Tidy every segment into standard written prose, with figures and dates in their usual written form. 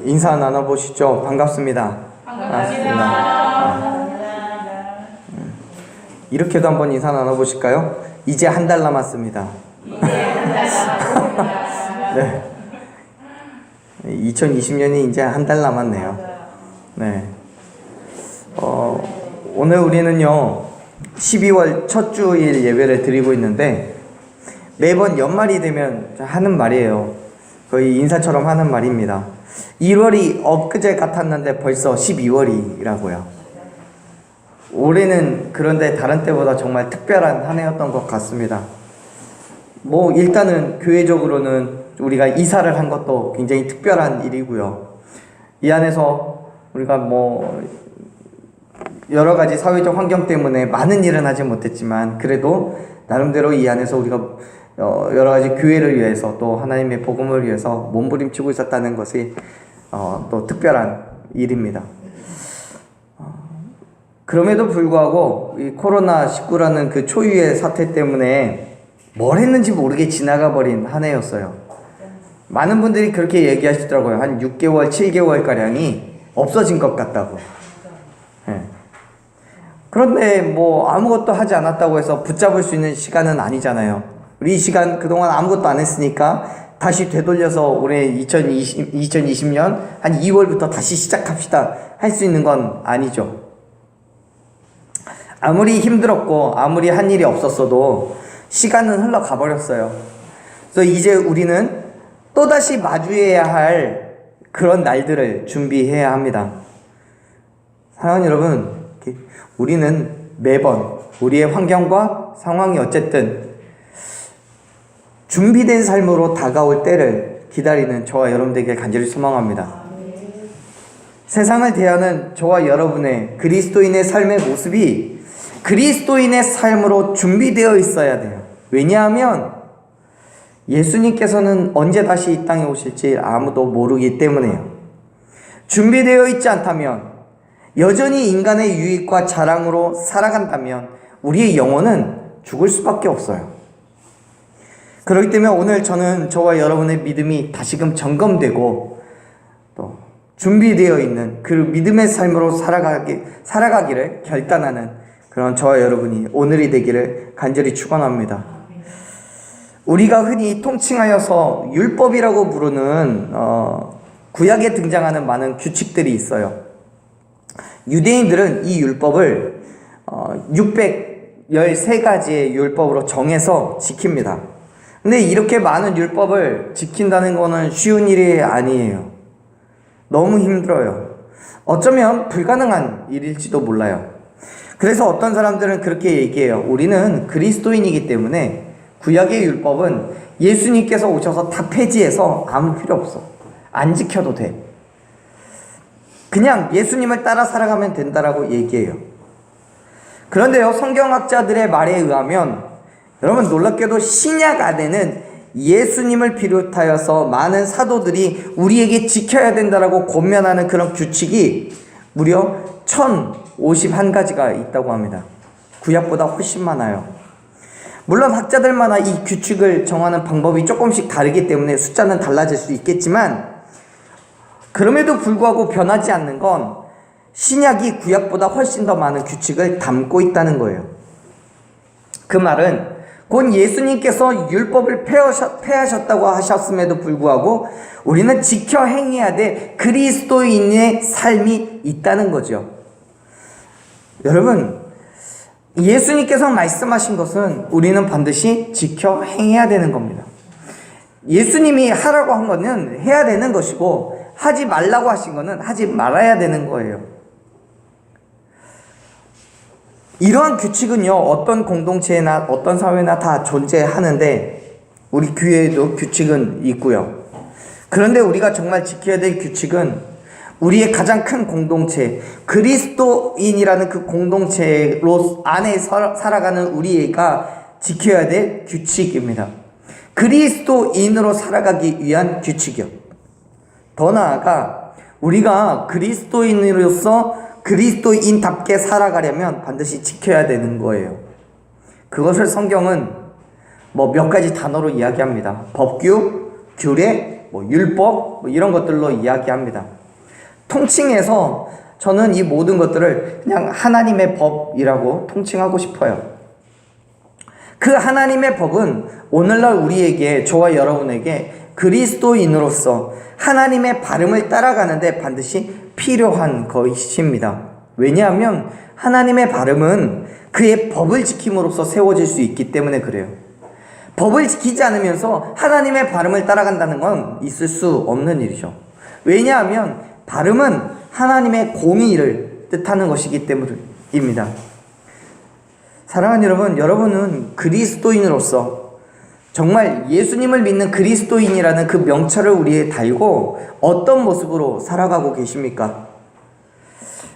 인사 나눠보시죠. 반갑습니다. 반갑습니다. 이렇게도 한번 인사 나눠보실까요? 이제 한 달 남았습니다. 네. 2020년이 이제 한 달 남았네요. 네. 오늘 우리는요, 12월 첫 주일 예배를 드리고 있는데, 매번 연말이 되면 하는 말이에요. 거의 인사처럼 하는 말입니다. 1월이 엊그제 같았는데 벌써 12월이라고요. 올해는 그런데 다른 때보다 정말 특별한 한 해였던 것 같습니다. 일단은 교회적으로는 우리가 이사를 한 것도 굉장히 특별한 일이고요. 이 안에서 우리가 여러 가지 사회적 환경 때문에 많은 일은 하지 못했지만, 그래도 나름대로 이 안에서 우리가 여러 가지 교회를 위해서 또 하나님의 복음을 위해서 몸부림치고 있었다는 것이 또 특별한 일입니다. 그럼에도 불구하고 이 코로나19라는 그 초유의 사태 때문에 뭘 했는지 모르게 지나가 버린 한 해였어요. 많은 분들이 그렇게 얘기하시더라고요. 한 6개월, 7개월가량이 없어진 것 같다고. 네. 그런데 아무것도 하지 않았다고 해서 붙잡을 수 있는 시간은 아니잖아요. 우리 이 시간 그동안 아무것도 안 했으니까 다시 되돌려서 올해 2020년 한 2월부터 다시 시작합시다 할 수 있는 건 아니죠. 아무리 힘들었고 아무리 한 일이 없었어도 시간은 흘러가 버렸어요. 그래서 이제 우리는 또다시 마주해야 할 그런 날들을 준비해야 합니다. 사랑하는 여러분, 우리는 매번 우리의 환경과 상황이 어쨌든 준비된 삶으로 다가올 때를 기다리는 저와 여러분들에게 간절히 소망합니다. 세상을 대하는 저와 여러분의 그리스도인의 삶의 모습이 그리스도인의 삶으로 준비되어 있어야 돼요. 왜냐하면 예수님께서는 언제 다시 이 땅에 오실지 아무도 모르기 때문에요. 준비되어 있지 않다면, 여전히 인간의 유익과 자랑으로 살아간다면 우리의 영혼은 죽을 수밖에 없어요. 그렇기 때문에 오늘 저는 저와 여러분의 믿음이 다시금 점검되고 또 준비되어 있는 그 믿음의 삶으로 살아가기를 결단하는 그런 저와 여러분이 오늘이 되기를 간절히 축원합니다. 우리가 흔히 통칭하여서 율법이라고 부르는 구약에 등장하는 많은 규칙들이 있어요. 유대인들은 이 율법을 613가지의 율법으로 정해서 지킵니다. 근데 이렇게 많은 율법을 지킨다는 거는 쉬운 일이 아니에요. 너무 힘들어요. 어쩌면 불가능한 일일지도 몰라요. 그래서 어떤 사람들은 그렇게 얘기해요. 우리는 그리스도인이기 때문에 구약의 율법은 예수님께서 오셔서 다 폐지해서 아무 필요 없어. 안 지켜도 돼. 그냥 예수님을 따라 살아가면 된다라고 얘기해요. 그런데요, 성경학자들의 말에 의하면 여러분, 놀랍게도 신약 안에는 예수님을 비롯하여서 많은 사도들이 우리에게 지켜야 된다라고 권면하는 그런 규칙이 무려 1051가지가 있다고 합니다. 구약보다 훨씬 많아요. 물론 학자들마다 이 규칙을 정하는 방법이 조금씩 다르기 때문에 숫자는 달라질 수 있겠지만, 그럼에도 불구하고 변하지 않는 건 신약이 구약보다 훨씬 더 많은 규칙을 담고 있다는 거예요. 그 말은 곧 예수님께서 율법을 폐하셨다고 하셨음에도 불구하고 우리는 지켜 행해야 될 그리스도인의 삶이 있다는 거죠. 여러분, 예수님께서 말씀하신 것은 우리는 반드시 지켜 행해야 되는 겁니다. 예수님이 하라고 한 거는 해야 되는 것이고, 하지 말라고 하신 거는 하지 말아야 되는 거예요. 이러한 규칙은요, 어떤 공동체나 어떤 사회나 다 존재하는데, 우리 교회에도 규칙은 있고요. 그런데 우리가 정말 지켜야 될 규칙은 우리의 가장 큰 공동체, 그리스도인이라는 그 공동체로 안에 살아가는 우리가 지켜야 될 규칙입니다. 그리스도인으로 살아가기 위한 규칙이요. 더 나아가 우리가 그리스도인으로서 그리스도인답게 살아가려면 반드시 지켜야 되는 거예요. 그것을 성경은 몇 가지 단어로 이야기합니다. 법규, 규례, 율법 이런 것들로 이야기합니다. 통칭해서 저는 이 모든 것들을 그냥 하나님의 법이라고 통칭하고 싶어요. 그 하나님의 법은 오늘날 우리에게, 저와 여러분에게 그리스도인으로서 하나님의 발음을 따라가는데 반드시 필요한 것입니다. 왜냐하면 하나님의 발음은 그의 법을 지킴으로써 세워질 수 있기 때문에 그래요. 법을 지키지 않으면서 하나님의 발음을 따라간다는 건 있을 수 없는 일이죠. 왜냐하면 발음은 하나님의 공의를 뜻하는 것이기 때문입니다. 사랑하는 여러분, 여러분은 그리스도인으로서 정말 예수님을 믿는 그리스도인이라는 그 명철을 우리에 달고 어떤 모습으로 살아가고 계십니까?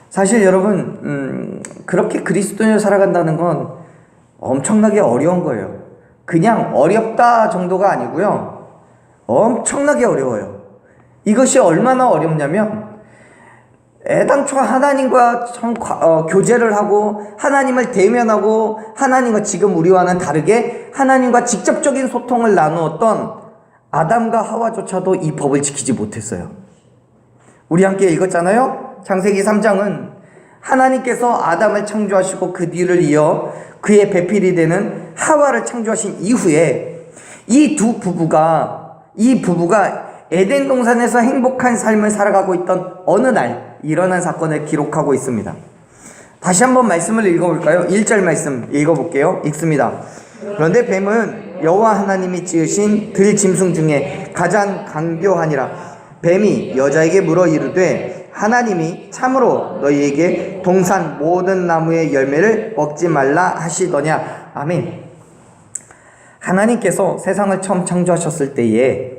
사실 여러분, 그렇게 그리스도인으로 살아간다는 건 엄청나게 어려운 거예요. 그냥 어렵다 정도가 아니고요, 엄청나게 어려워요. 이것이 얼마나 어렵냐면 애당초 하나님과 교제를 하고 하나님을 대면하고 하나님과 지금 우리와는 다르게 하나님과 직접적인 소통을 나누었던 아담과 하와조차도 이 법을 지키지 못했어요. 우리 함께 읽었잖아요. 창세기 3장은 하나님께서 아담을 창조하시고 그 뒤를 이어 그의 배필이 되는 하와를 창조하신 이후에 이 부부가 에덴 동산에서 행복한 삶을 살아가고 있던 어느 날 일어난 사건을 기록하고 있습니다. 다시 한번 말씀을 읽어볼까요? 1절 말씀 읽어볼게요. 읽습니다. 그런데 뱀은 여호와 하나님이 지으신 들짐승 중에 가장 강교하니라. 뱀이 여자에게 물어 이르되 하나님이 참으로 너희에게 동산 모든 나무의 열매를 먹지 말라 하시더냐. 아멘. 하나님께서 세상을 처음 창조하셨을 때에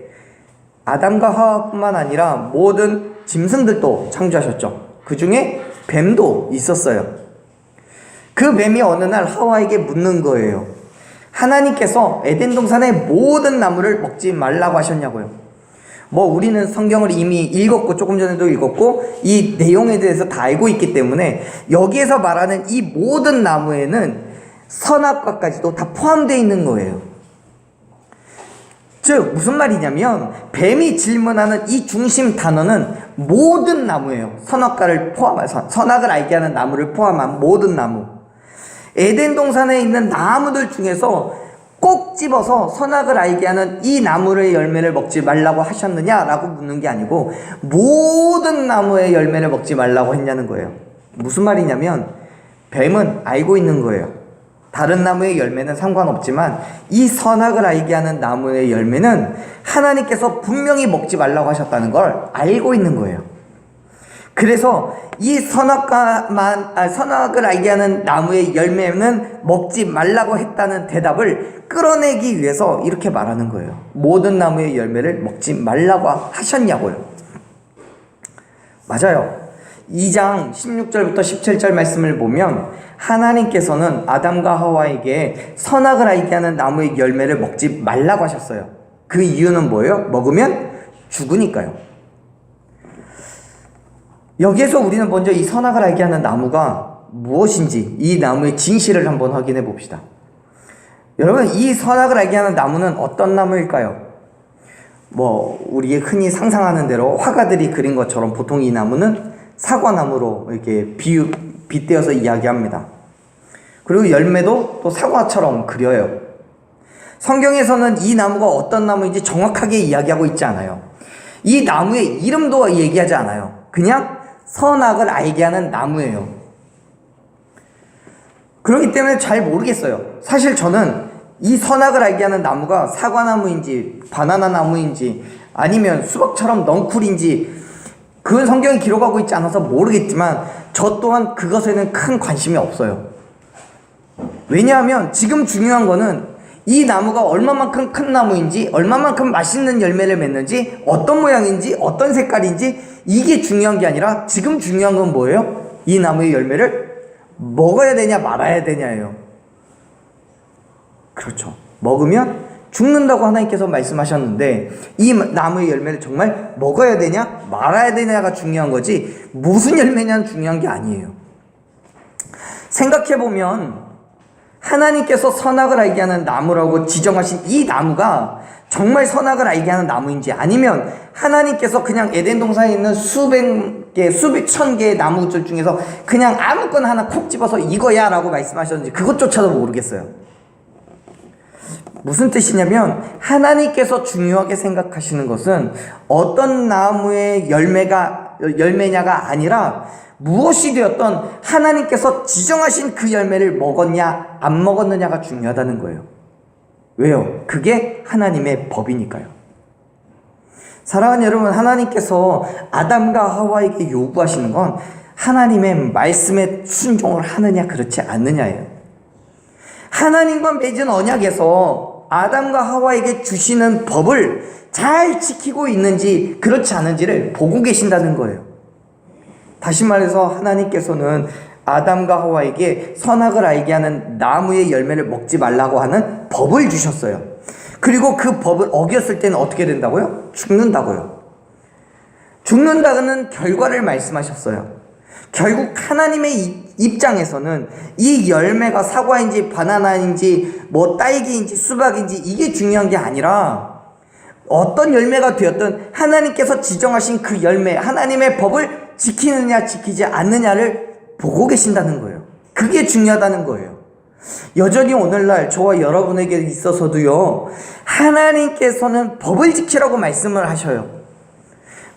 아담과 하와뿐만 아니라 모든 짐승들도 창조하셨죠. 그 중에 뱀도 있었어요. 그 뱀이 어느 날 하와에게 묻는 거예요. 하나님께서 에덴 동산의 모든 나무를 먹지 말라고 하셨냐고요. 우리는 성경을 이미 읽었고 조금 전에도 읽었고 이 내용에 대해서 다 알고 있기 때문에 여기에서 말하는 이 모든 나무에는 선악과까지도 다 포함되어 있는 거예요. 즉 무슨 말이냐면 뱀이 질문하는 이 중심 단어는 모든 나무예요. 선악과를 포함해서, 선악을 알게 하는 나무를 포함한 모든 나무. 에덴 동산에 있는 나무들 중에서 꼭 집어서 선악을 알게 하는 이 나무의 열매를 먹지 말라고 하셨느냐라고 묻는 게 아니고 모든 나무의 열매를 먹지 말라고 했냐는 거예요. 무슨 말이냐면 뱀은 알고 있는 거예요. 다른 나무의 열매는 상관없지만 이 선악을 알게 하는 나무의 열매는 하나님께서 분명히 먹지 말라고 하셨다는 걸 알고 있는 거예요. 그래서 이 선악을 알게 하는 나무의 열매는 먹지 말라고 했다는 대답을 끌어내기 위해서 이렇게 말하는 거예요. 모든 나무의 열매를 먹지 말라고 하셨냐고요. 맞아요. 2장 16절부터 17절 말씀을 보면 하나님께서는 아담과 하와에게 선악을 알게 하는 나무의 열매를 먹지 말라고 하셨어요. 그 이유는 뭐예요? 먹으면 죽으니까요. 여기에서 우리는 먼저 이 선악을 알게 하는 나무가 무엇인지 이 나무의 진실을 한번 확인해 봅시다. 여러분, 이 선악을 알게 하는 나무는 어떤 나무일까요? 우리가 흔히 상상하는 대로 화가들이 그린 것처럼 보통 이 나무는 사과나무로 이렇게 빗대어서 이야기합니다. 그리고 열매도 또 사과처럼 그려요. 성경에서는 이 나무가 어떤 나무인지 정확하게 이야기하고 있지 않아요. 이 나무의 이름도 얘기하지 않아요. 그냥 선악을 알게 하는 나무예요. 그렇기 때문에 잘 모르겠어요. 사실 저는 이 선악을 알게 하는 나무가 사과나무인지 바나나 나무인지 아니면 수박처럼 넝쿨인지 그건 성경이 기록하고 있지 않아서 모르겠지만 저 또한 그것에는 큰 관심이 없어요. 왜냐하면 지금 중요한 거는 이 나무가 얼마만큼 큰 나무인지, 얼마만큼 맛있는 열매를 맺는지, 어떤 모양인지, 어떤 색깔인지 이게 중요한 게 아니라 지금 중요한 건 뭐예요? 이 나무의 열매를 먹어야 되냐 말아야 되냐예요. 그렇죠. 먹으면 죽는다고 하나님께서 말씀하셨는데 이 나무의 열매를 정말 먹어야 되냐 말아야 되냐가 중요한 거지 무슨 열매냐는 중요한 게 아니에요. 생각해보면 하나님께서 선악을 알게 하는 나무라고 지정하신 이 나무가 정말 선악을 알게 하는 나무인지, 아니면 하나님께서 그냥 에덴 동산에 있는 수백 개, 수백 천 개의 나무들 중에서 그냥 아무거나 하나 콕 집어서 이거야 라고 말씀하셨는지 그것조차도 모르겠어요. 무슨 뜻이냐면, 하나님께서 중요하게 생각하시는 것은 어떤 나무의 열매냐가 아니라 무엇이 되었던 하나님께서 지정하신 그 열매를 먹었냐 안 먹었느냐가 중요하다는 거예요. 왜요? 그게 하나님의 법이니까요. 사랑하는 여러분, 하나님께서 아담과 하와에게 요구하시는 건 하나님의 말씀에 순종을 하느냐 그렇지 않느냐예요. 하나님과 맺은 언약에서 아담과 하와에게 주시는 법을 잘 지키고 있는지 그렇지 않은지를 보고 계신다는 거예요. 다시 말해서 하나님께서는 아담과 하와에게 선악을 알게 하는 나무의 열매를 먹지 말라고 하는 법을 주셨어요. 그리고 그 법을 어겼을 때는 어떻게 된다고요? 죽는다고요. 죽는다는 결과를 말씀하셨어요. 결국 하나님의 입장에서는 이 열매가 사과인지 바나나인지 뭐 딸기인지 수박인지 이게 중요한 게 아니라, 어떤 열매가 되었든 하나님께서 지정하신 그 열매, 하나님의 법을 지키느냐 지키지 않느냐를 보고 계신다는 거예요. 그게 중요하다는 거예요. 여전히 오늘날 저와 여러분에게 있어서도요, 하나님께서는 법을 지키라고 말씀을 하셔요.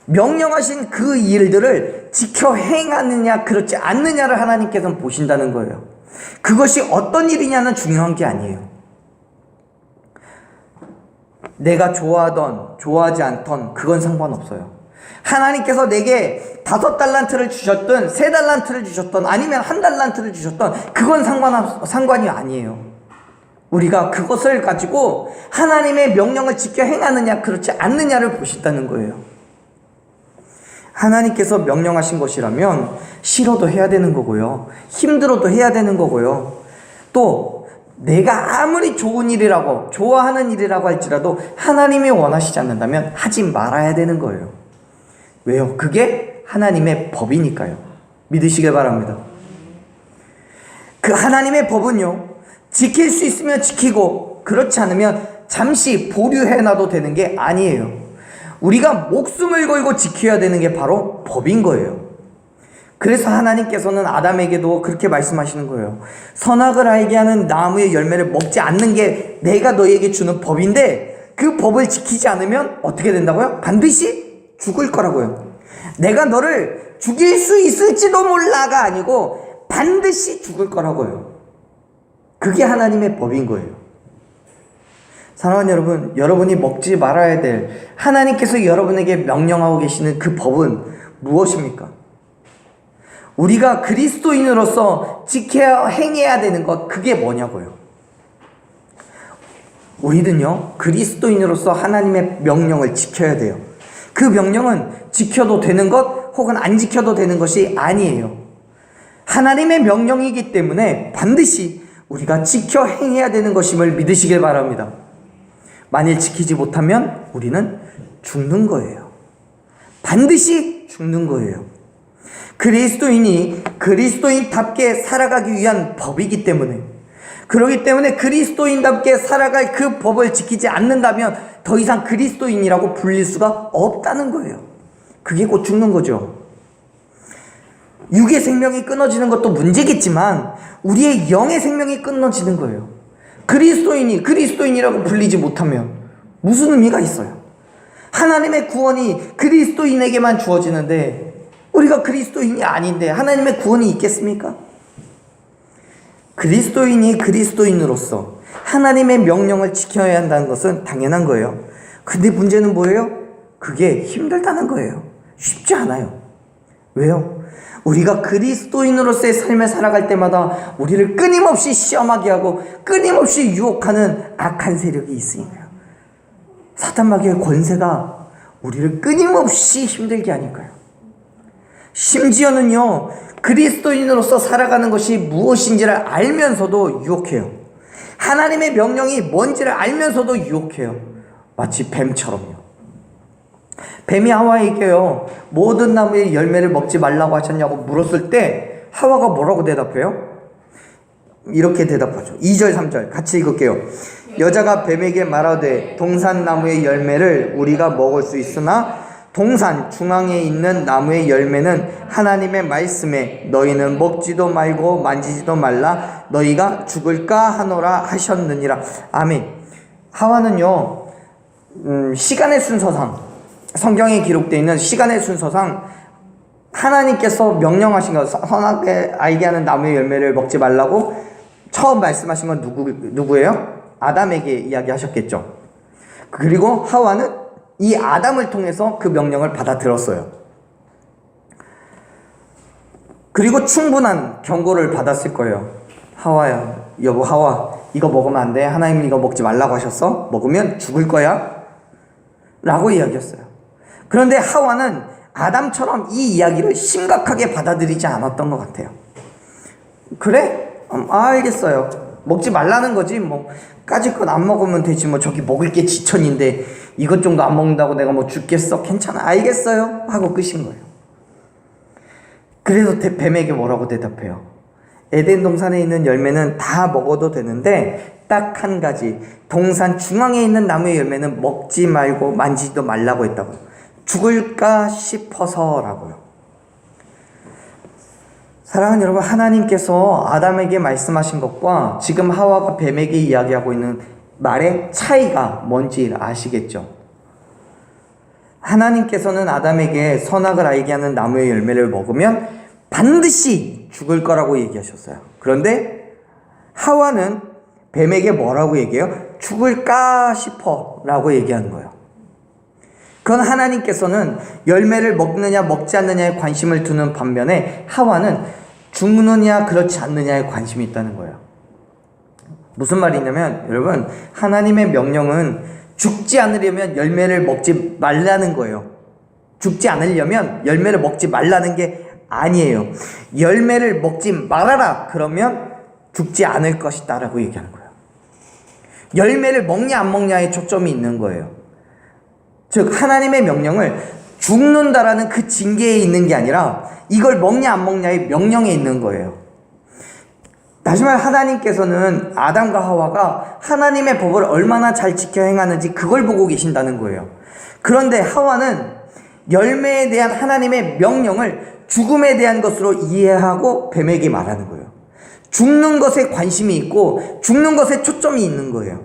명령하신 그 일들을 지켜 행하느냐 그렇지 않느냐를 하나님께서는 보신다는 거예요. 그것이 어떤 일이냐는 중요한 게 아니에요. 내가 좋아하던 좋아하지 않던 그건 상관없어요. 하나님께서 내게 5달란트를 주셨든 3달란트를 주셨든 아니면 1달란트를 주셨든 그건 상관이 아니에요. 우리가 그것을 가지고 하나님의 명령을 지켜 행하느냐 그렇지 않느냐를 보신다는 거예요. 하나님께서 명령하신 것이라면 싫어도 해야 되는 거고요, 힘들어도 해야 되는 거고요, 또 내가 아무리 좋은 일이라고 좋아하는 일이라고 할지라도 하나님이 원하시지 않는다면 하지 말아야 되는 거예요. 왜요? 그게 하나님의 법이니까요. 믿으시길 바랍니다. 그 하나님의 법은요, 지킬 수 있으면 지키고 그렇지 않으면 잠시 보류해놔도 되는 게 아니에요. 우리가 목숨을 걸고 지켜야 되는 게 바로 법인 거예요. 그래서 하나님께서는 아담에게도 그렇게 말씀하시는 거예요. 선악을 알게 하는 나무의 열매를 먹지 않는 게 내가 너희에게 주는 법인데, 그 법을 지키지 않으면 어떻게 된다고요? 반드시 죽을 거라고요. 내가 너를 죽일 수 있을지도 몰라가 아니고 반드시 죽을 거라고요. 그게 하나님의 법인 거예요. 사랑하는 여러분, 여러분이 먹지 말아야 될, 하나님께서 여러분에게 명령하고 계시는 그 법은 무엇입니까? 우리가 그리스도인으로서 지켜야 행해야 되는 것, 그게 뭐냐고요. 우리는요, 그리스도인으로서 하나님의 명령을 지켜야 돼요. 그 명령은 지켜도 되는 것 혹은 안 지켜도 되는 것이 아니에요. 하나님의 명령이기 때문에 반드시 우리가 지켜 행해야 되는 것임을 믿으시길 바랍니다. 만일 지키지 못하면 우리는 죽는 거예요. 반드시 죽는 거예요. 그리스도인이 그리스도인답게 살아가기 위한 법이기 때문에, 그렇기 때문에 그리스도인답게 살아갈 그 법을 지키지 않는다면 더 이상 그리스도인이라고 불릴 수가 없다는 거예요. 그게 곧 죽는 거죠. 육의 생명이 끊어지는 것도 문제겠지만 우리의 영의 생명이 끊어지는 거예요. 그리스도인이 그리스도인이라고 불리지 못하면 무슨 의미가 있어요? 하나님의 구원이 그리스도인에게만 주어지는데 우리가 그리스도인이 아닌데 하나님의 구원이 있겠습니까? 그리스도인이 그리스도인으로서 하나님의 명령을 지켜야 한다는 것은 당연한 거예요. 근데 문제는 뭐예요? 그게 힘들다는 거예요. 쉽지 않아요. 왜요? 우리가 그리스도인으로서의 삶을 살아갈 때마다 우리를 끊임없이 시험하게 하고 끊임없이 유혹하는 악한 세력이 있으니까요. 사탄 마귀의 권세가 우리를 끊임없이 힘들게 하니까요. 심지어는요, 그리스도인으로서 살아가는 것이 무엇인지를 알면서도 유혹해요. 하나님의 명령이 뭔지를 알면서도 유혹해요. 마치 뱀처럼요. 뱀이 하와에게요, 모든 나무의 열매를 먹지 말라고 하셨냐고 물었을 때 하와가 뭐라고 대답해요? 이렇게 대답하죠. 2절 3절 같이 읽을게요. 여자가 뱀에게 말하되 동산나무의 열매를 우리가 먹을 수 있으나 동산 중앙에 있는 나무의 열매는 하나님의 말씀에 너희는 먹지도 말고 만지지도 말라 너희가 죽을까 하노라 하셨느니라. 아멘. 하와는요, 시간의 순서상, 성경에 기록되어 있는 시간의 순서상 하나님께서 명령하신 것, 선하게 알게 하는 나무의 열매를 먹지 말라고 처음 말씀하신 건 누구예요? 아담에게 이야기하셨겠죠. 그리고 하와는 이 아담을 통해서 그 명령을 받아들었어요. 그리고 충분한 경고를 받았을 거예요. 하와야, 여보 하와, 이거 먹으면 안 돼. 하나님이 이거 먹지 말라고 하셨어? 먹으면 죽을 거야? 라고 이야기했어요. 그런데 하와는 아담처럼 이 이야기를 심각하게 받아들이지 않았던 것 같아요. 그래? 알겠어요. 먹지 말라는 거지. 뭐 까짓 것 안 먹으면 되지. 뭐 저기 먹을 게 지천인데 이것 정도 안 먹는다고 내가 뭐 죽겠어? 괜찮아. 알겠어요. 하고 끝인 거예요. 그래서 뱀에게 뭐라고 대답해요? 에덴 동산에 있는 열매는 다 먹어도 되는데 딱 한 가지, 동산 중앙에 있는 나무의 열매는 먹지 말고 만지지도 말라고 했다고요. 죽을까 싶어서라고요. 사랑하는 여러분, 하나님께서 아담에게 말씀하신 것과 지금 하와가 뱀에게 이야기하고 있는 말의 차이가 뭔지 아시겠죠? 하나님께서는 아담에게 선악을 알게 하는 나무의 열매를 먹으면 반드시 죽을 거라고 얘기하셨어요. 그런데 하와는 뱀에게 뭐라고 얘기해요? 죽을까 싶어 라고 얘기하는 거예요. 그건 하나님께서는 열매를 먹느냐 먹지 않느냐에 관심을 두는 반면에 하와는 죽느냐 그렇지 않느냐에 관심이 있다는 거예요. 무슨 말이냐면 여러분, 하나님의 명령은 죽지 않으려면 열매를 먹지 말라는 거예요. 죽지 않으려면 열매를 먹지 말라는 게 아니에요. 열매를 먹지 말아라 그러면 죽지 않을 것이다 라고 얘기하는 거예요. 열매를 먹냐 안 먹냐에 초점이 있는 거예요. 즉 하나님의 명령을 죽는다라는 그 징계에 있는 게 아니라 이걸 먹냐 안 먹냐의 명령에 있는 거예요. 다시 말해 하나님께서는 아담과 하와가 하나님의 법을 얼마나 잘 지켜 행하는지 그걸 보고 계신다는 거예요. 그런데 하와는 열매에 대한 하나님의 명령을 죽음에 대한 것으로 이해하고 뱀에게 말하는 거예요. 죽는 것에 관심이 있고 죽는 것에 초점이 있는 거예요.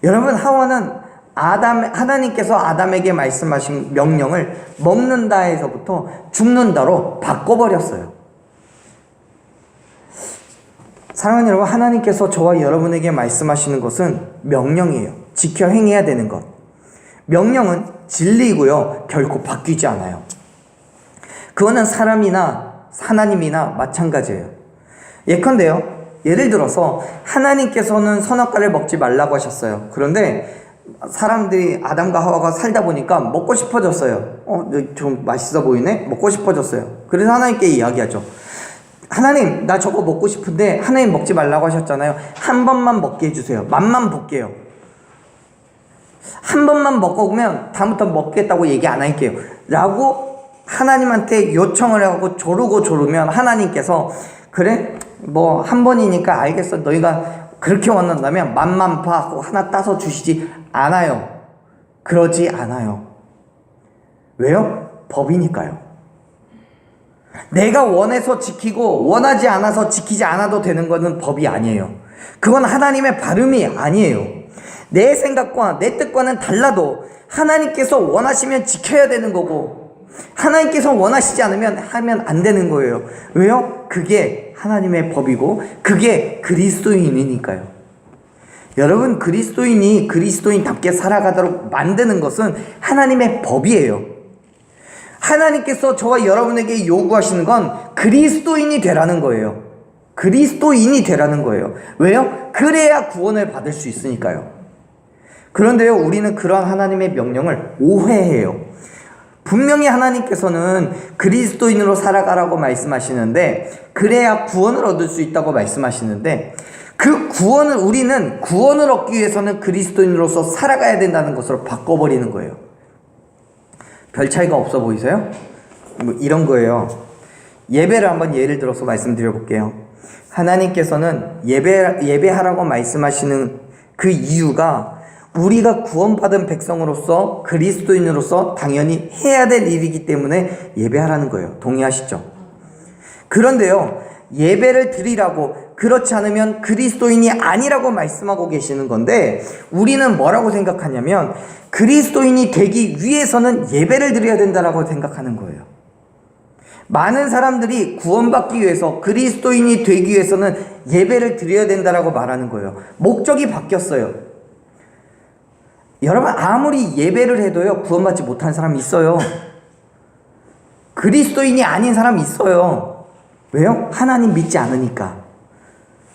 여러분, 하와는 하나님께서 아담에게 말씀하신 명령을 먹는다에서부터 죽는다로 바꿔버렸어요. 사랑하는 여러분, 하나님께서 저와 여러분에게 말씀하시는 것은 명령이에요. 지켜 행해야 되는 것. 명령은 진리이고요, 결코 바뀌지 않아요. 그거는 사람이나 하나님이나 마찬가지예요. 예컨대요, 예를 들어서 하나님께서는 선악과를 먹지 말라고 하셨어요. 그런데 사람들이 아담과 하와가 살다 보니까 먹고 싶어졌어요. 좀 맛있어 보이네? 먹고 싶어졌어요. 그래서 하나님께 이야기하죠. 하나님, 나 저거 먹고 싶은데 하나님 먹지 말라고 하셨잖아요. 한 번만 먹게 해주세요. 맛만 볼게요. 한 번만 먹어보면 다음부터 먹겠다고 얘기 안 할게요 라고 하나님한테 요청을 하고 조르면 하나님께서 그래? 뭐 한 번이니까 알겠어. 너희가 그렇게 원한다면 맛만 봐 하고 하나 따서 주시지 않아요. 그러지 않아요. 왜요? 법이니까요. 내가 원해서 지키고 원하지 않아서 지키지 않아도 되는 것은 법이 아니에요. 그건 하나님의 발음이 아니에요. 내 생각과 내 뜻과는 달라도 하나님께서 원하시면 지켜야 되는 거고 하나님께서 원하시지 않으면 하면 안 되는 거예요. 왜요? 그게 하나님의 법이고 그게 그리스도인이니까요. 여러분, 그리스도인이 그리스도인답게 살아가도록 만드는 것은 하나님의 법이에요. 하나님께서 저와 여러분에게 요구하시는 건 그리스도인이 되라는 거예요. 그리스도인이 되라는 거예요. 왜요? 그래야 구원을 받을 수 있으니까요. 그런데요, 우리는 그러한 하나님의 명령을 오해해요. 분명히 하나님께서는 그리스도인으로 살아가라고 말씀하시는데 그래야 구원을 얻을 수 있다고 말씀하시는데 그 구원을 우리는 구원을 얻기 위해서는 그리스도인으로서 살아가야 된다는 것으로 바꿔버리는 거예요. 별 차이가 없어 보이세요? 뭐 이런 거예요. 예배를 한번 예를 들어서 말씀드려 볼게요. 하나님께서는 예배하라고 말씀하시는 그 이유가 우리가 구원받은 백성으로서 그리스도인으로서 당연히 해야 될 일이기 때문에 예배하라는 거예요. 동의하시죠? 그런데요, 예배를 드리라고, 그렇지 않으면 그리스도인이 아니라고 말씀하고 계시는 건데, 우리는 뭐라고 생각하냐면 그리스도인이 되기 위해서는 예배를 드려야 된다라고 생각하는 거예요. 많은 사람들이 구원받기 위해서, 그리스도인이 되기 위해서는 예배를 드려야 된다라고 말하는 거예요. 목적이 바뀌었어요. 여러분, 아무리 예배를 해도요, 구원받지 못한 사람이 있어요. 그리스도인이 아닌 사람이 있어요. 왜요? 하나님 믿지 않으니까.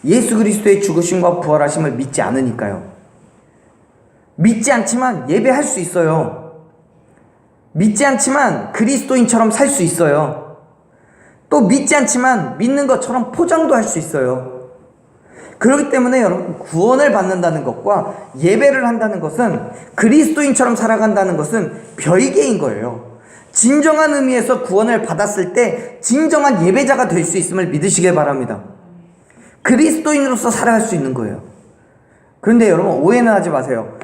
예수 그리스도의 죽으심과 부활하심을 믿지 않으니까요. 믿지 않지만 예배할 수 있어요. 믿지 않지만 그리스도인처럼 살 수 있어요. 또 믿지 않지만 믿는 것처럼 포장도 할 수 있어요. 그렇기 때문에 여러분, 구원을 받는다는 것과 예배를 한다는 것은, 그리스도인처럼 살아간다는 것은 별개인 거예요. 진정한 의미에서 구원을 받았을 때 진정한 예배자가 될 수 있음을 믿으시길 바랍니다. 그리스도인으로서 살아갈 수 있는 거예요. 그런데 여러분, 오해는 하지 마세요.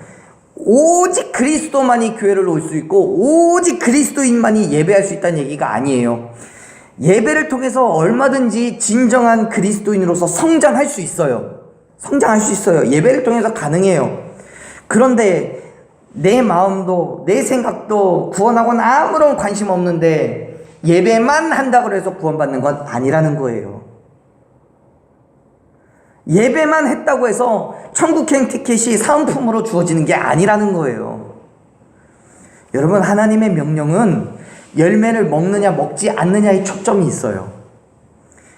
오직 그리스도만이 교회를 올 수 있고 오직 그리스도인만이 예배할 수 있다는 얘기가 아니에요. 예배를 통해서 얼마든지 진정한 그리스도인으로서 성장할 수 있어요. 성장할 수 있어요. 예배를 통해서 가능해요. 그런데 내 마음도 내 생각도 구원하고는 아무런 관심 없는데 예배만 한다고 해서 구원받는 건 아니라는 거예요. 예배만 했다고 해서 천국행 티켓이 사은품으로 주어지는 게 아니라는 거예요. 여러분, 하나님의 명령은 열매를 먹느냐 먹지 않느냐의 초점이 있어요.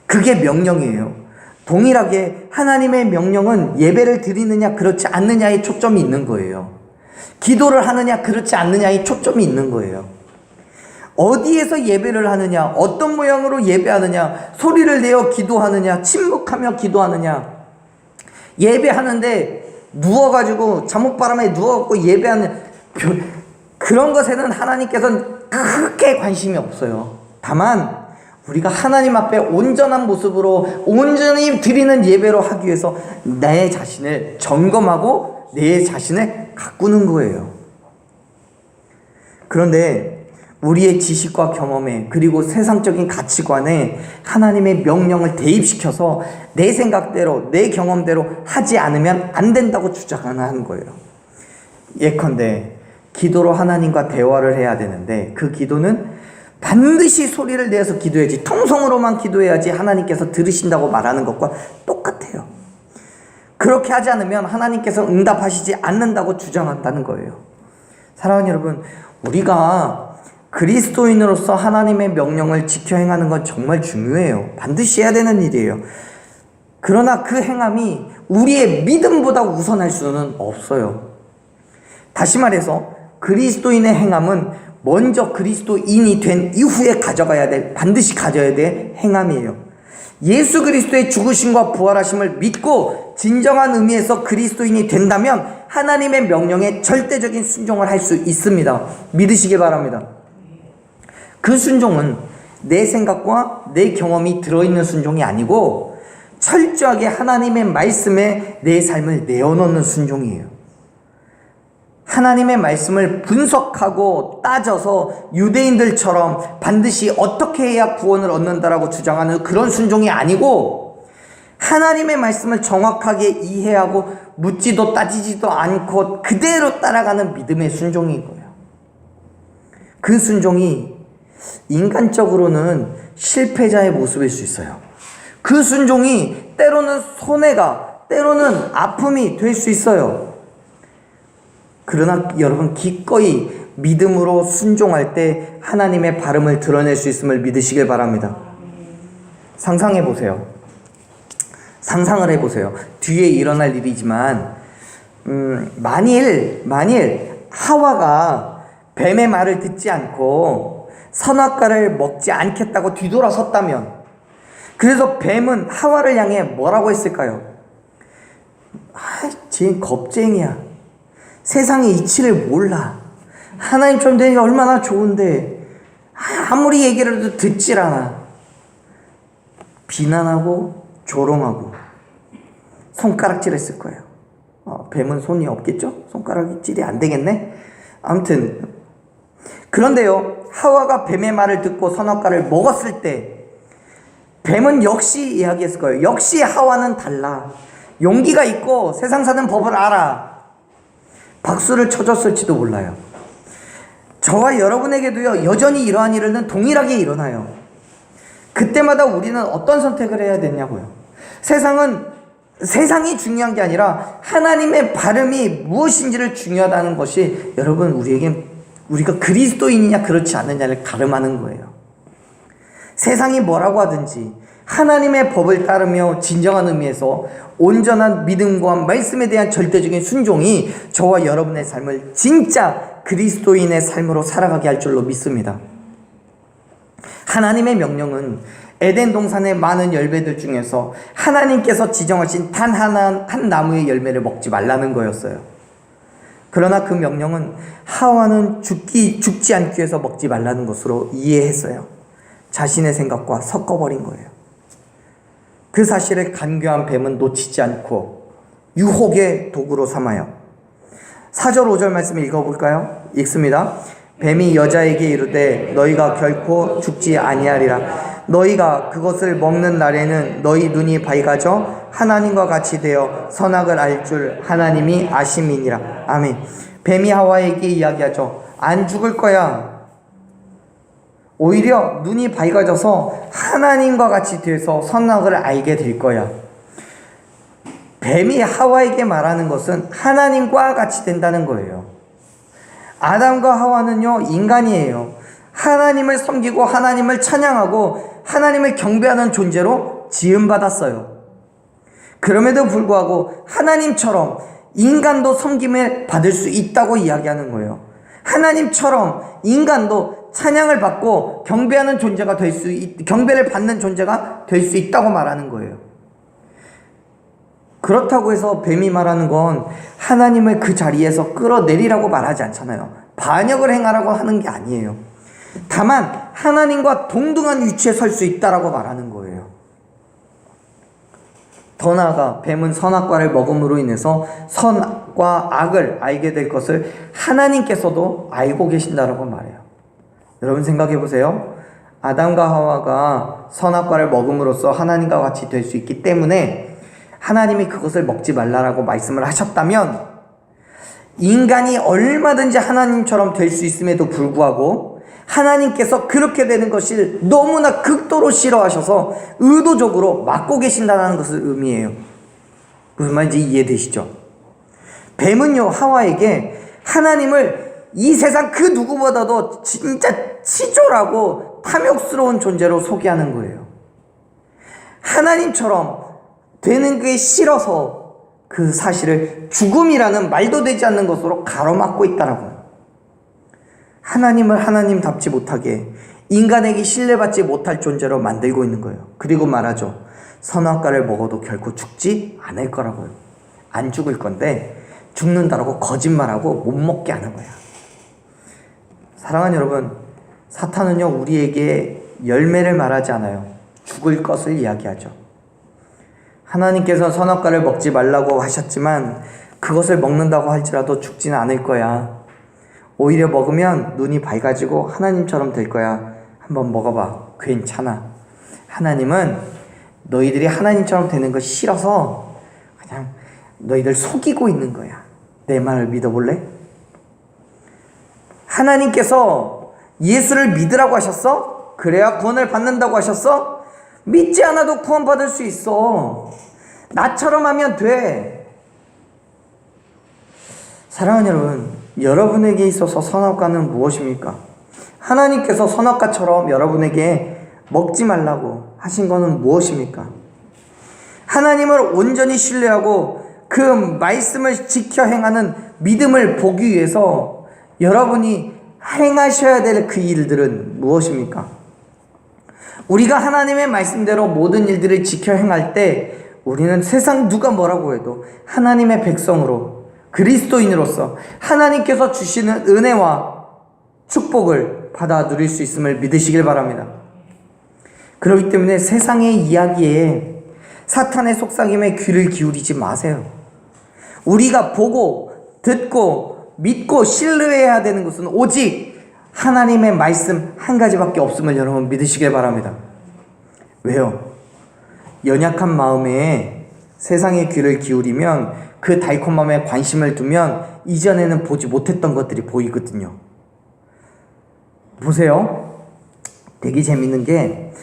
그게 명령이에요. 동일하게 하나님의 명령은 예배를 드리느냐 그렇지 않느냐의 초점이 있는 거예요. 기도를 하느냐 그렇지 않느냐의 초점이 있는 거예요. 어디에서 예배를 하느냐, 어떤 모양으로 예배하느냐, 소리를 내어 기도하느냐, 침묵하며 기도하느냐, 예배하는데 누워가지고 잠옷바람에 누워갖고 예배하는 그런 것에는 하나님께서는 크게 관심이 없어요. 다만 우리가 하나님 앞에 온전한 모습으로 온전히 드리는 예배로 하기 위해서 내 자신을 점검하고 내 자신을 가꾸는 거예요. 그런데 우리의 지식과 경험에, 그리고 세상적인 가치관에 하나님의 명령을 대입시켜서 내 생각대로 내 경험대로 하지 않으면 안 된다고 주장하는 거예요. 예컨대 기도로 하나님과 대화를 해야 되는데 그 기도는 반드시 소리를 내서 기도해야지, 통성으로만 기도해야지 하나님께서 들으신다고 말하는 것과 똑같아요. 그렇게 하지 않으면 하나님께서 응답하시지 않는다고 주장한다는 거예요. 사랑하는 여러분, 우리가 그리스도인으로서 하나님의 명령을 지켜 행하는 건 정말 중요해요. 반드시 해야 되는 일이에요. 그러나 그 행함이 우리의 믿음보다 우선할 수는 없어요. 다시 말해서 그리스도인의 행함은 먼저 그리스도인이 된 이후에 반드시 가져야 될 행함이에요. 예수 그리스도의 죽으심과 부활하심을 믿고 진정한 의미에서 그리스도인이 된다면 하나님의 명령에 절대적인 순종을 할 수 있습니다. 믿으시기 바랍니다. 그 순종은 내 생각과 내 경험이 들어있는 순종이 아니고 철저하게 하나님의 말씀에 내 삶을 내어놓는 순종이에요. 하나님의 말씀을 분석하고 따져서 유대인들처럼 반드시 어떻게 해야 구원을 얻는다라고 주장하는 그런 순종이 아니고, 하나님의 말씀을 정확하게 이해하고 묻지도 따지지도 않고 그대로 따라가는 믿음의 순종인 거예요. 그 순종이 인간적으로는 실패자의 모습일 수 있어요. 그 순종이 때로는 손해가, 때로는 아픔이 될 수 있어요. 그러나 여러분, 기꺼이 믿음으로 순종할 때 하나님의 발음을 드러낼 수 있음을 믿으시길 바랍니다. 상상해 보세요. 상상을 해보세요. 뒤에 일어날 일이지만 만일 하와가 뱀의 말을 듣지 않고 선악과를 먹지 않겠다고 뒤돌아섰다면, 그래서 뱀은 하와를 향해 뭐라고 했을까요? 쟤 겁쟁이야. 세상의 이치를 몰라. 하나님처럼 되니까 얼마나 좋은데 아무리 얘기를 해도 듣질 않아. 비난하고 조롱하고 손가락질했을 거예요. 뱀은 손이 없겠죠? 손가락이 찔이 안 되겠네? 아무튼 그런데요, 하와가 뱀의 말을 듣고 선악과를 먹었을 때 뱀은 역시 이야기했을 거예요. 역시 하와는 달라. 용기가 있고 세상 사는 법을 알아. 박수를 쳐줬을지도 몰라요. 저와 여러분에게도요, 여전히 이러한 일은 동일하게 일어나요. 그때마다 우리는 어떤 선택을 해야 되냐고요. 세상이 중요한 게 아니라 하나님의 발음이 무엇인지를 중요하다는 것이 여러분 우리가 그리스도인이냐 그렇지 않느냐를 가름하는 거예요. 세상이 뭐라고 하든지 하나님의 법을 따르며 진정한 의미에서 온전한 믿음과 말씀에 대한 절대적인 순종이 저와 여러분의 삶을 진짜 그리스도인의 삶으로 살아가게 할 줄로 믿습니다. 하나님의 명령은 에덴 동산의 많은 열매들 중에서 하나님께서 지정하신 단 한 나무의 열매를 먹지 말라는 거였어요. 그러나 그 명령은 하와는 죽지 않기 위해서 먹지 말라는 것으로 이해했어요. 자신의 생각과 섞어버린 거예요. 그 사실을 간교한 뱀은 놓치지 않고 유혹의 도구로 삼아요. 4절 5절 말씀을 읽어볼까요? 읽습니다. 뱀이 여자에게 이르되 너희가 결코 죽지 아니하리라. 너희가 그것을 먹는 날에는 너희 눈이 밝아져 하나님과 같이 되어 선악을 알 줄 하나님이 아심이니라. 아멘. 뱀이 하와에게 이야기하죠. 안 죽을 거야. 오히려 눈이 밝아져서 하나님과 같이 되어서 선악을 알게 될 거야. 뱀이 하와에게 말하는 것은 하나님과 같이 된다는 거예요. 아담과 하와는요, 인간이에요. 하나님을 섬기고 하나님을 찬양하고 하나님을 경배하는 존재로 지음받았어요. 그럼에도 불구하고 하나님처럼 인간도 섬김을 받을 수 있다고 이야기하는 거예요. 하나님처럼 인간도 찬양을 받고 경배하는 존재가 경배를 받는 존재가 될 수 있다고 말하는 거예요. 그렇다고 해서 뱀이 말하는 건 하나님을 그 자리에서 끌어내리라고 말하지 않잖아요. 반역을 행하라고 하는 게 아니에요. 다만 하나님과 동등한 위치에 설 수 있다라고 말하는 거예요. 더 나아가 뱀은 선악과를 먹음으로 인해서 선과 악을 알게 될 것을 하나님께서도 알고 계신다라고 말해요. 여러분 생각해 보세요. 아담과 하와가 선악과를 먹음으로써 하나님과 같이 될 수 있기 때문에 하나님이 그것을 먹지 말라라고 말씀을 하셨다면 인간이 얼마든지 하나님처럼 될 수 있음에도 불구하고 하나님께서 그렇게 되는 것을 너무나 극도로 싫어하셔서 의도적으로 막고 계신다는 것을 의미해요. 무슨 말인지 이해되시죠? 뱀은요, 하와에게 하나님을 이 세상 그 누구보다도 진짜 치졸하고 탐욕스러운 존재로 소개하는 거예요. 하나님처럼 되는 게 싫어서 그 사실을 죽음이라는 말도 되지 않는 것으로 가로막고 있다라고요. 하나님을 하나님답지 못하게 인간에게 신뢰받지 못할 존재로 만들고 있는 거예요. 그리고 말하죠. 선악과를 먹어도 결코 죽지 않을 거라고요. 안 죽을 건데 죽는다라고 거짓말하고 못 먹게 하는 거야. 사랑하는 여러분, 사탄은요, 우리에게 열매를 말하지 않아요. 죽을 것을 이야기하죠. 하나님께서 선악과를 먹지 말라고 하셨지만 그것을 먹는다고 할지라도 죽지는 않을 거야. 오히려 먹으면 눈이 밝아지고 하나님처럼 될 거야. 한번 먹어봐. 괜찮아. 하나님은 너희들이 하나님처럼 되는 거 싫어서 그냥 너희들 속이고 있는 거야. 내 말을 믿어볼래? 하나님께서 예수를 믿으라고 하셨어? 그래야 구원을 받는다고 하셨어? 믿지 않아도 구원받을 수 있어. 나처럼 하면 돼. 사랑하는 여러분, 여러분에게 있어서 선악과는 무엇입니까? 하나님께서 선악과처럼 여러분에게 먹지 말라고 하신 것은 무엇입니까? 하나님을 온전히 신뢰하고 그 말씀을 지켜 행하는 믿음을 보기 위해서 여러분이 행하셔야 될 그 일들은 무엇입니까? 우리가 하나님의 말씀대로 모든 일들을 지켜 행할 때 우리는 세상 누가 뭐라고 해도 하나님의 백성으로 그리스도인으로서 하나님께서 주시는 은혜와 축복을 받아 누릴 수 있음을 믿으시길 바랍니다. 그렇기 때문에 세상의 이야기에 사탄의 속삭임에 귀를 기울이지 마세요. 우리가 보고 듣고 믿고 신뢰해야 되는 것은 오직 하나님의 말씀 한 가지밖에 없음을 여러분 믿으시길 바랍니다. 왜요? 연약한 마음에 세상의 귀를 기울이면 그 달콤함에 관심을 두면 이전에는 보지 못했던 것들이 보이거든요. 보세요. 되게 재밌는 게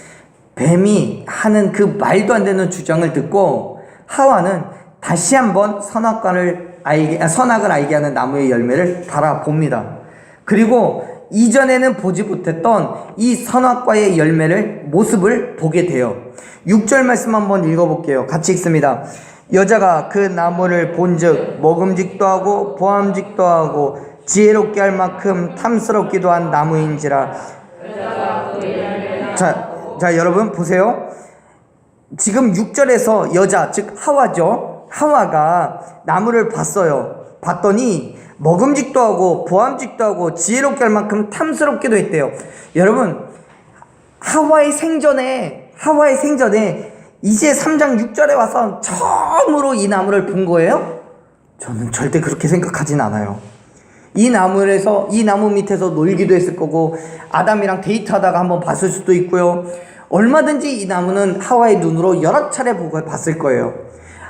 뱀이 하는 그 말도 안 되는 주장을 듣고 하와는 다시 한번 선악을 알게 하는 나무의 열매를 바라봅니다. 그리고 이전에는 보지 못했던 이 선악과의 열매를 모습을 보게 돼요. 6절 말씀 한번 읽어볼게요. 같이 읽습니다. 여자가 그 나무를 본즉 먹음직도 하고 보암직도 하고 지혜롭게 할 만큼 탐스럽기도 한 나무인지라. 자 여러분 보세요. 지금 6절에서 여자 즉 하와죠. 하와가 나무를 봤어요. 봤더니 먹음직도 하고 보암직도 하고 지혜롭게 할 만큼 탐스럽기도 했대요. 여러분 하와의 생전에 이제 3장 6절에 와서 처음으로 이 나무를 본 거예요? 저는 절대 그렇게 생각하진 않아요. 이 나무 밑에서 놀기도 했을 거고 아담이랑 데이트하다가 한번 봤을 수도 있고요. 얼마든지 이 나무는 하와의 눈으로 여러 차례 봤을 거예요.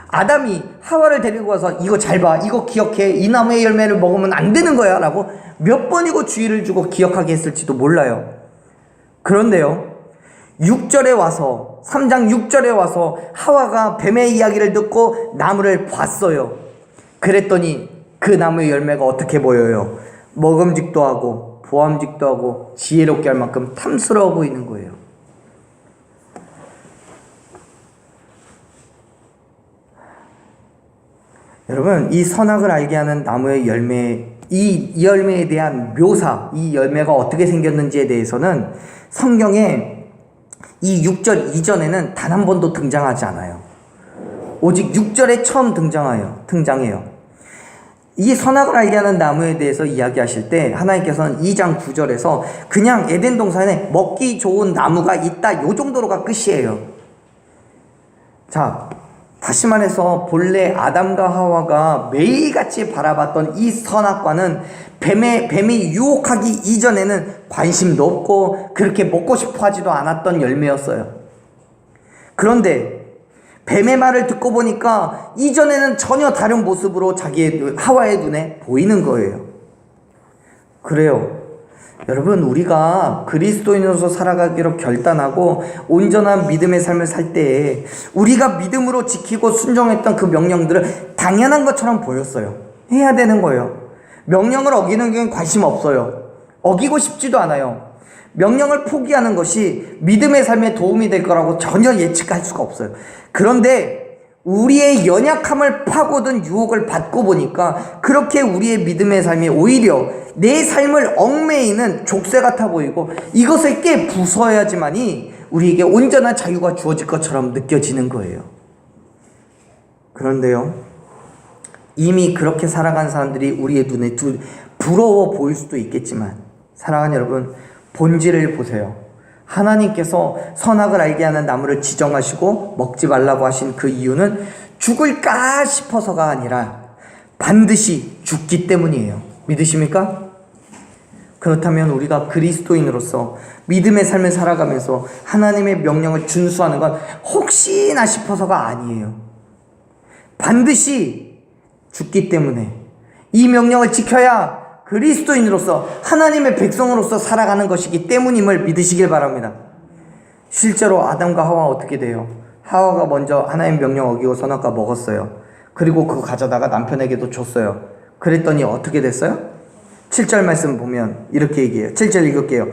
아담이 하와를 데리고 와서 이거 잘 봐, 이거 기억해, 이 나무의 열매를 먹으면 안 되는 거야 라고 몇 번이고 주의를 주고 기억하게 했을지도 몰라요. 그런데요 6절에 와서 3장 6절에 와서 하와가 뱀의 이야기를 듣고 나무를 봤어요. 그랬더니 그 나무의 열매가 어떻게 보여요? 먹음직도 하고 보암직도 하고 지혜롭게 할 만큼 탐스러워 보이는 거예요. 여러분 이 선악을 알게 하는 나무의 열매, 이 열매에 대한 묘사, 이 열매가 어떻게 생겼는지에 대해서는 성경에 이 6절 이전에는 단 한 번도 등장하지 않아요. 오직 6절에 처음 등장해요. 이 선악을 알게 하는 나무에 대해서 이야기하실 때 하나님께서는 2장 9절에서 그냥 에덴 동산에 먹기 좋은 나무가 있다 요 정도로가 끝이에요. 자 다시 말해서 본래 아담과 하와가 매일같이 바라봤던 이 선악과는 뱀이 유혹하기 이전에는 관심도 없고 그렇게 먹고 싶어 하지도 않았던 열매였어요. 그런데 뱀의 말을 듣고 보니까 이전에는 전혀 다른 모습으로 하와의 눈에 보이는 거예요. 그래요. 여러분 우리가 그리스도인으로서 살아가기로 결단하고 온전한 믿음의 삶을 살 때에 우리가 믿음으로 지키고 순종했던 그 명령들은 당연한 것처럼 보였어요. 해야 되는 거예요. 명령을 어기는 게 관심 없어요. 어기고 싶지도 않아요. 명령을 포기하는 것이 믿음의 삶에 도움이 될 거라고 전혀 예측할 수가 없어요. 그런데 우리의 연약함을 파고든 유혹을 받고 보니까 그렇게 우리의 믿음의 삶이 오히려 내 삶을 얽매이는 족쇄 같아 보이고 이것을 깨 부숴야지만이 우리에게 온전한 자유가 주어질 것처럼 느껴지는 거예요. 그런데요 이미 그렇게 살아간 사람들이 우리의 눈에 부러워 보일 수도 있겠지만 사랑하는 여러분 본질을 보세요. 하나님께서 선악을 알게 하는 나무를 지정하시고 먹지 말라고 하신 그 이유는 죽을까 싶어서가 아니라 반드시 죽기 때문이에요. 믿으십니까? 그렇다면 우리가 그리스도인으로서 믿음의 삶을 살아가면서 하나님의 명령을 준수하는 건 혹시나 싶어서가 아니에요. 반드시 죽기 때문에 이 명령을 지켜야 그리스도인으로서 하나님의 백성으로서 살아가는 것이기 때문임을 믿으시길 바랍니다. 실제로 아담과 하와가 어떻게 돼요? 하와가 먼저 하나님의 명령 어기고 선악과 먹었어요. 그리고 그거 가져다가 남편에게도 줬어요. 그랬더니 어떻게 됐어요? 7절 말씀 보면 이렇게 얘기해요. 7절 읽을게요.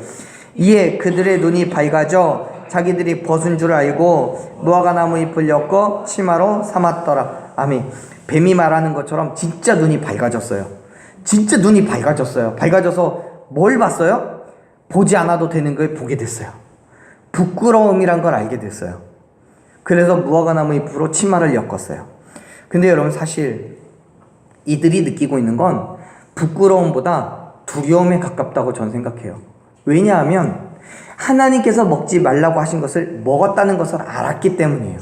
이에 그들의 눈이 밝아져 자기들이 벗은 줄 알고 무화과 나무 잎을 엮어 치마로 삼았더라. 아멘. 뱀이 말하는 것처럼 진짜 눈이 밝아졌어요. 진짜 눈이 밝아졌어요. 밝아져서 뭘 봤어요? 보지 않아도 되는 걸 보게 됐어요. 부끄러움이란 걸 알게 됐어요. 그래서 무화과 나무 잎으로 치마를 엮었어요. 근데 여러분 사실 이들이 느끼고 있는 건 부끄러움보다 두려움에 가깝다고 저는 생각해요. 왜냐하면 하나님께서 먹지 말라고 하신 것을 먹었다는 것을 알았기 때문이에요.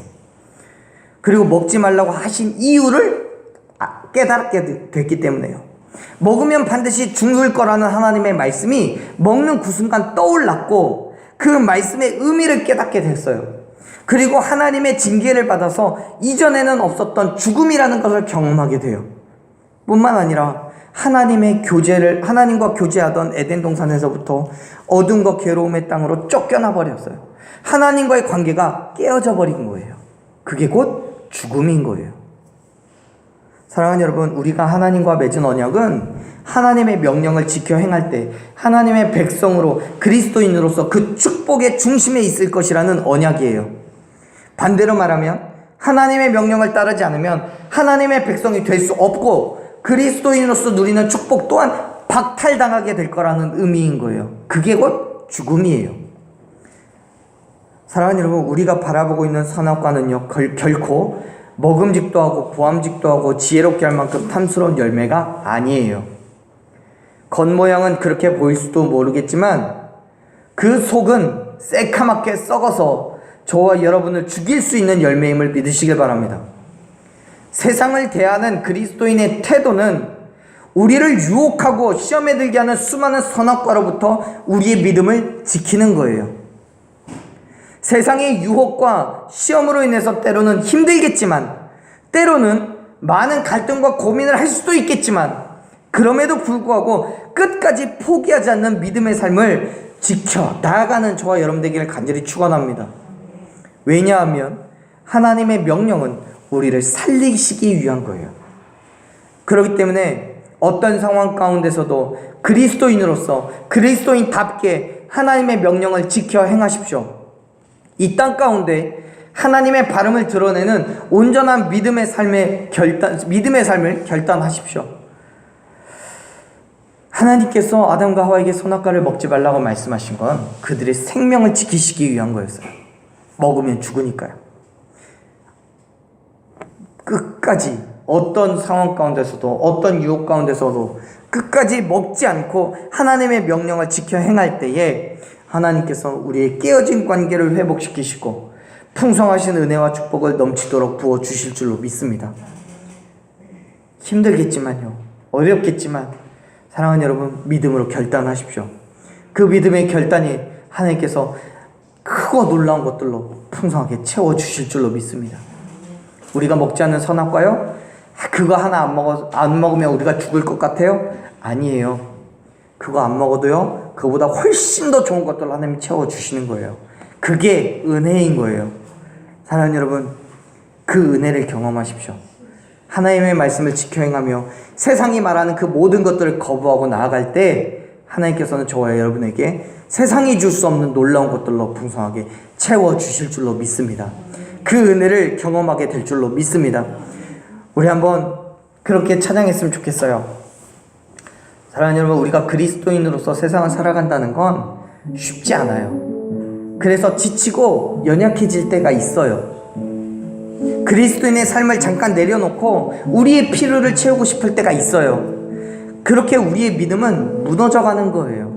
그리고 먹지 말라고 하신 이유를 깨닫게 됐기 때문에요. 먹으면 반드시 죽을 거라는 하나님의 말씀이 먹는 그 순간 떠올랐고 그 말씀의 의미를 깨닫게 됐어요. 그리고 하나님의 징계를 받아서 이전에는 없었던 죽음이라는 것을 경험하게 돼요. 뿐만 아니라 하나님과 교제하던 에덴 동산에서부터 어둠과 괴로움의 땅으로 쫓겨나 버렸어요. 하나님과의 관계가 깨어져 버린 거예요. 그게 곧 죽음인 거예요. 사랑하는 여러분, 우리가 하나님과 맺은 언약은 하나님의 명령을 지켜 행할 때 하나님의 백성으로 그리스도인으로서 그 축복의 중심에 있을 것이라는 언약이에요. 반대로 말하면 하나님의 명령을 따르지 않으면 하나님의 백성이 될 수 없고 그리스도인으로서 누리는 축복 또한 박탈당하게 될 거라는 의미인 거예요. 그게 곧 죽음이에요. 사랑하는 여러분, 우리가 바라보고 있는 선악과는요, 결코 먹음직도 하고 보암직도 하고 지혜롭게 할 만큼 탐스러운 열매가 아니에요. 겉모양은 그렇게 보일 수도 모르겠지만 그 속은 새카맣게 썩어서 저와 여러분을 죽일 수 있는 열매임을 믿으시길 바랍니다. 세상을 대하는 그리스도인의 태도는 우리를 유혹하고 시험에 들게 하는 수많은 선악과로부터 우리의 믿음을 지키는 거예요. 세상의 유혹과 시험으로 인해서 때로는 힘들겠지만 때로는 많은 갈등과 고민을 할 수도 있겠지만 그럼에도 불구하고 끝까지 포기하지 않는 믿음의 삶을 지켜 나아가는 저와 여러분 되기를 간절히 축원합니다. 왜냐하면 하나님의 명령은 우리를 살리시기 위한 거예요. 그렇기 때문에 어떤 상황 가운데서도 그리스도인으로서 그리스도인답게 하나님의 명령을 지켜 행하십시오. 이 땅 가운데 하나님의 발음을 드러내는 온전한 믿음의 삶을 결단하십시오. 하나님께서 아담과 하와에게 선악과를 먹지 말라고 말씀하신 건 그들의 생명을 지키시기 위한 거였어요. 먹으면 죽으니까요. 끝까지 어떤 상황 가운데서도 어떤 유혹 가운데서도 끝까지 먹지 않고 하나님의 명령을 지켜 행할 때에 하나님께서 우리의 깨어진 관계를 회복시키시고 풍성하신 은혜와 축복을 넘치도록 부어주실 줄로 믿습니다. 힘들겠지만요, 어렵겠지만 사랑하는 여러분, 믿음으로 결단하십시오. 그 믿음의 결단이 하나님께서 크고 놀라운 것들로 풍성하게 채워주실 줄로 믿습니다. 우리가 먹지 않는 선악과요? 그거 하나 안 먹으면 우리가 죽을 것 같아요? 아니에요. 그거 안 먹어도요, 그보다 훨씬 더 좋은 것들로 하나님이 채워주시는 거예요. 그게 은혜인 거예요. 사랑하는 여러분, 그 은혜를 경험하십시오. 하나님의 말씀을 지켜 행하며 세상이 말하는 그 모든 것들을 거부하고 나아갈 때 하나님께서는 저와 여러분에게 세상이 줄 수 없는 놀라운 것들로 풍성하게 채워주실 줄로 믿습니다. 그 은혜를 경험하게 될 줄로 믿습니다. 우리 한번 그렇게 찬양했으면 좋겠어요. 사랑하는 여러분, 우리가 그리스도인으로서 세상을 살아간다는 건 쉽지 않아요. 그래서 지치고 연약해질 때가 있어요. 그리스도인의 삶을 잠깐 내려놓고 우리의 필요를 채우고 싶을 때가 있어요. 그렇게 우리의 믿음은 무너져가는 거예요.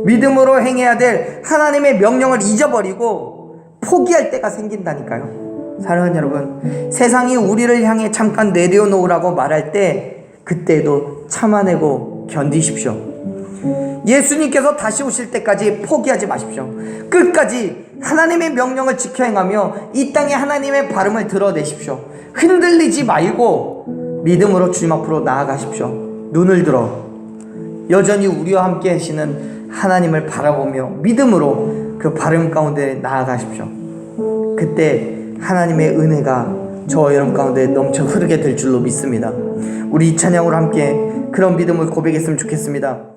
믿음으로 행해야 될 하나님의 명령을 잊어버리고 포기할 때가 생긴다니까요. 사랑하는 여러분, 세상이 우리를 향해 잠깐 내려놓으라고 말할 때 그때도 참아내고 견디십시오. 예수님께서 다시 오실 때까지 포기하지 마십시오. 끝까지 하나님의 명령을 지켜 행하며 이 땅에 하나님의 발음을 드러내십시오. 흔들리지 말고 믿음으로 주님 앞으로 나아가십시오. 눈을 들어 여전히 우리와 함께 하시는 하나님을 바라보며 믿음으로 그 발음 가운데 나아가십시오. 그때 하나님의 은혜가 저와 여러분 가운데 넘쳐 흐르게 될 줄로 믿습니다. 우리 이 찬양으로 함께 그런 믿음을 고백했으면 좋겠습니다.